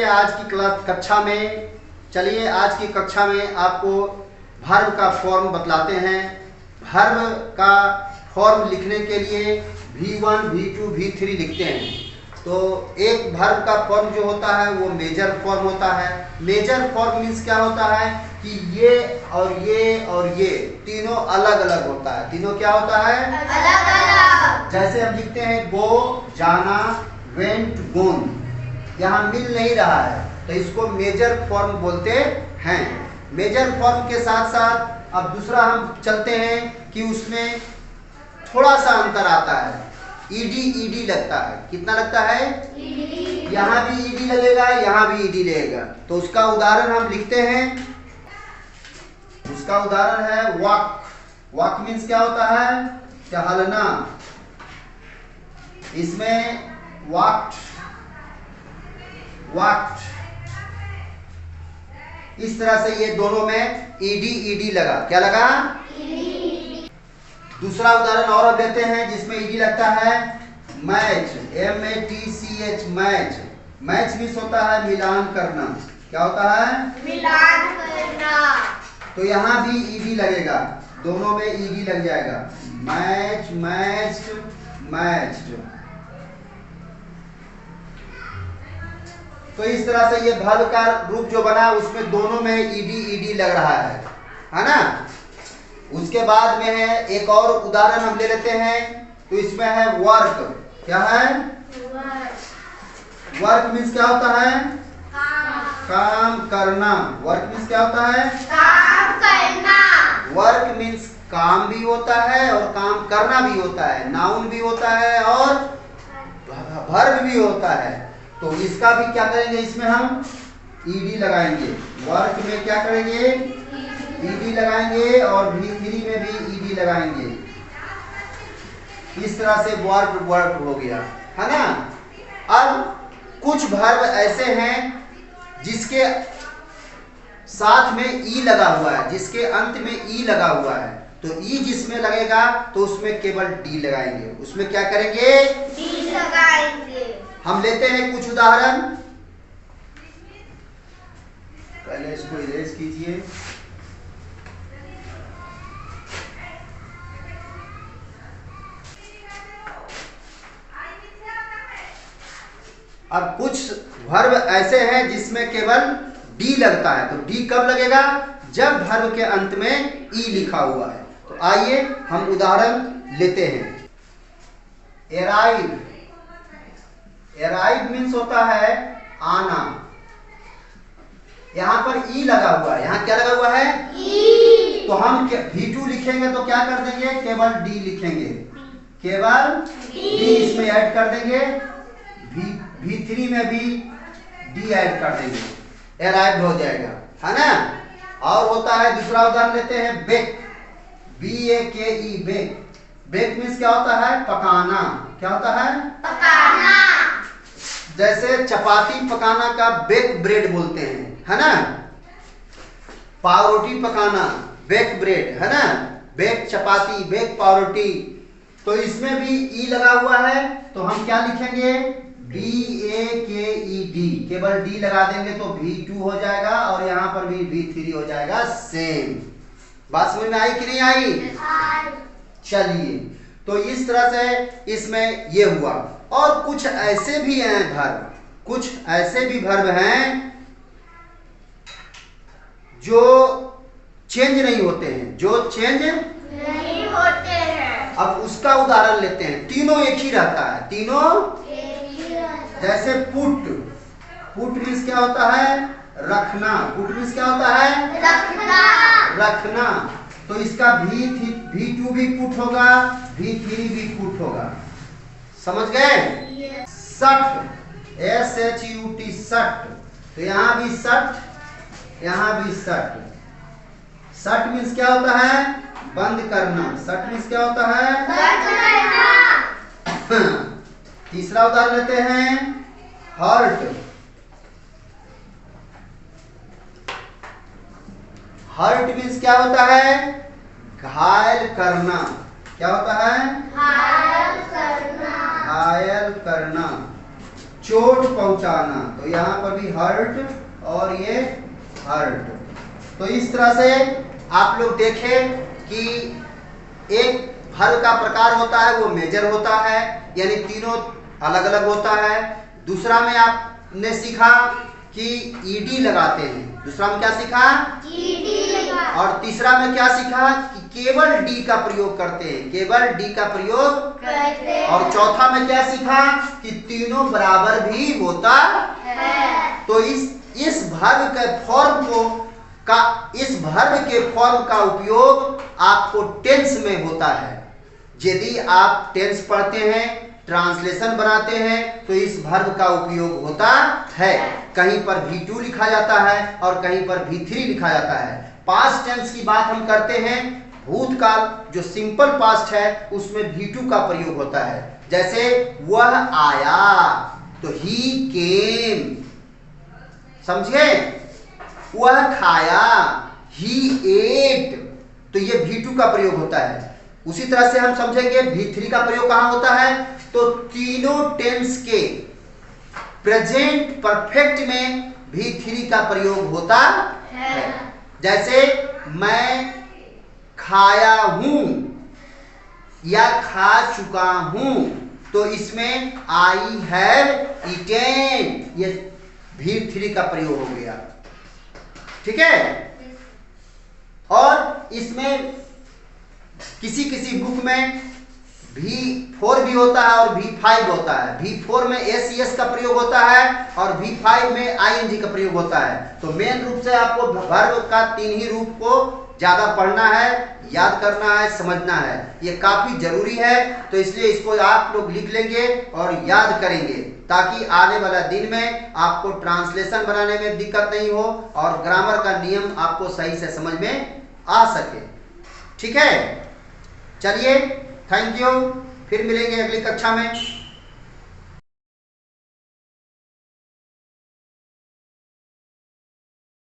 आज की कक्षा में। चलिए आज की कक्षा में आपको वर्ब का फॉर्म बतलाते हैं। वर्ब का फॉर्म लिखने के लिए V1, V2, V3 लिखते हैं। तो एक वर्ब का फॉर्म जो होता है वो मेजर फॉर्म होता है। मेजर फॉर्म मीन्स क्या होता है कि ये और ये तीनों अलग अलग होता है। तीनों क्या होता है? अलग अलग। जैसे हम लिखते हैं गो, जाना, वेंट, गोन, यहाँ मिल नहीं रहा है तो इसको मेजर फॉर्म बोलते हैं। मेजर फॉर्म के साथ साथ अब दूसरा हम चलते हैं कि उसमें थोड़ा सा अंतर आता है। ईडी लगता है। कितना लगता है? यहाँ भी ईडी लगेगा, यहाँ भी ईडी लगेगा। तो उसका उदाहरण हम लिखते हैं। उसका उदाहरण है वॉक। वॉक मीन्स क्या होता है? टहलना। इसमें वॉक्ड, इस तरह से ये दोनों में ईडी लगा। क्या लगा? दूसरा उदाहरण और अब देते हैं जिसमें ईडी लगता है match, MATCH, match. Match means होता है मिलान करना। क्या होता है? मिलान करना। तो यहाँ भी ईडी लगेगा, दोनों में ईडी लग जाएगा। Match, matched, matched. तो इस तरह से ये वर्ब का रूप जो बना उसमें दोनों में ईडी लग रहा है ना। उसके बाद में है एक और उदाहरण हम ले लेते हैं। तो इसमें है वर्क। क्या है? वर्क मीन्स क्या होता है? काम करना। वर्क मीन्स क्या होता है? काम करना। वर्क मीन्स काम भी होता है और काम करना भी होता है। नाउन भी होता है और वर्ब भी होता है। तो इसका भी क्या करेंगे? इसमें हम ईडी लगाएंगे। वर्क में क्या करेंगे? ईडी लगाएंगे और V3 में भी ईडी लगाएंगे। इस तरह से वर्ब हो गया, है ना। अब कुछ वर्ब ऐसे हैं जिसके साथ में ई लगा हुआ है, जिसके अंत में ई लगा हुआ है। तो ई जिसमें लगेगा तो उसमें केवल डी लगाएंगे। उसमें क्या करेंगे? डी लगाएंगे। हम लेते हैं कुछ उदाहरण। पहले इसको इरेज कीजिए। अब कुछ वर्ब ऐसे हैं जिसमें केवल डी लगता है। तो डी कब लगेगा? जब वर्ब के अंत में ई लिखा हुआ है। तो आइए हम उदाहरण लेते हैं। एराइव। एराइव मीन्स होता है आना। यहां पर ई लगा हुआ है। यहां क्या लगा हुआ है? ई। तो हम V2 लिखेंगे तो क्या कर देंगे? केवल डी लिखेंगे। केवल डी इसमें ऐड कर देंगे। V3 में भी डी ऐड कर देंगे। एराइव हो जाएगा, है ना। और होता है दूसरा उदाहरण लेते हैं bake. BAKE, bake. Bake means क्या होता है? पकाना। क्या होता है? पकाना। जैसे चपाती पकाना का बेक ब्रेड बोलते हैं, है ना। पावरोटी पकाना बेक ब्रेड, है ना। बेक चपाती, बेक पावरोटी। तो इसमें भी ई लगा हुआ है तो हम क्या लिखेंगे? BAKED। केवल डी लगा देंगे तो V2 हो जाएगा और यहाँ पर भी V3 हो जाएगा। सेम बात समझ में आई कि नहीं आई? चलिए, तो इस तरह से इसमें ये हुआ। और कुछ ऐसे भी हैं वर्ब, कुछ ऐसे भी वर्ब हैं जो चेंज नहीं होते हैं, जो चेंज नहीं होते हैं। अब उसका उदाहरण लेते हैं। तीनों एक ही रहता है, तीनों जैसे पुट। पुट मीन्स क्या होता है? रखना। पुट मीन्स क्या होता है? रखना। रखना। तो इसका V2 भी पुट होगा, V3 भी पुट होगा। समझ गए? सट, SHUT, सट। तो यहाँ भी सट, यहाँ भी सट। सट मीन्स क्या होता है? बंद करना। सट मीन्स क्या होता है? बंद करना। तीसरा उदाहरण लेते हैं हर्ट। हर्ट मीन्स क्या होता है? घायल करना। क्या होता है? घायल करना। घायल करना। चोट पहुंचाना, तो यहाँ पर भी हर्ट और ये हर्ट। तो इस तरह से आप लोग देखें कि एक वर्ब का प्रकार होता है वो मेजर होता है, यानी तीनों अलग अलग होता है। दूसरा में आपने सीखा कि ईडी लगाते हैं, दूसरा में क्या सीखा? ईडी। और तीसरा में क्या सीखा? कि केवल डी का प्रयोग करते हैं, केवल डी का प्रयोग करते हैं। और चौथा में क्या सीखा? कि तीनों बराबर भी होता है। तो इस वर्ब के फॉर्म इस वर्ब के फॉर्म का उपयोग आपको टेंस में होता है। यदि आप टेंस पढ़ते हैं, ट्रांसलेशन बनाते हैं, तो इस वर्ब का उपयोग होता है। कहीं पर V2 लिखा जाता है और कहीं पर V3 लिखा जाता है। पास्ट टेंस की बात हम करते हैं, भूतकाल जो सिंपल पास्ट है उसमें V2 का प्रयोग होता है। जैसे वह आया तो ही केम, समझे? वह खाया, ही एट, तो ये V2 का प्रयोग होता है। उसी तरह से हम समझेंगे V3 का प्रयोग कहां होता है? तो तीनों टेंस के प्रेजेंट परफेक्ट में V3 का प्रयोग होता है। जैसे मैं खाया हूं या खा चुका हूं, तो इसमें आई हैव ईटेन, ये V3 का प्रयोग हो गया। ठीक है? और इसमें किसी किसी बुक में V4 भी होता है और V5 होता है। V4 में SES का प्रयोग होता है और V5 में ING का प्रयोग होता है। तो मेन रूप से आपको वर्ब का तीन ही रूप को ज्यादा पढ़ना है, याद करना है, समझना है। ये काफी जरूरी है, तो इसलिए इसको आप लोग लिख लेंगे और याद करेंगे, ताकि आने वाला दिन में आपको ट्रांसलेशन बनाने में दिक्कत नहीं हो और ग्रामर का नियम आपको सही से समझ में आ सके। ठीक है? चलिए, थैंक यू, फिर मिलेंगे अगली कक्षा में।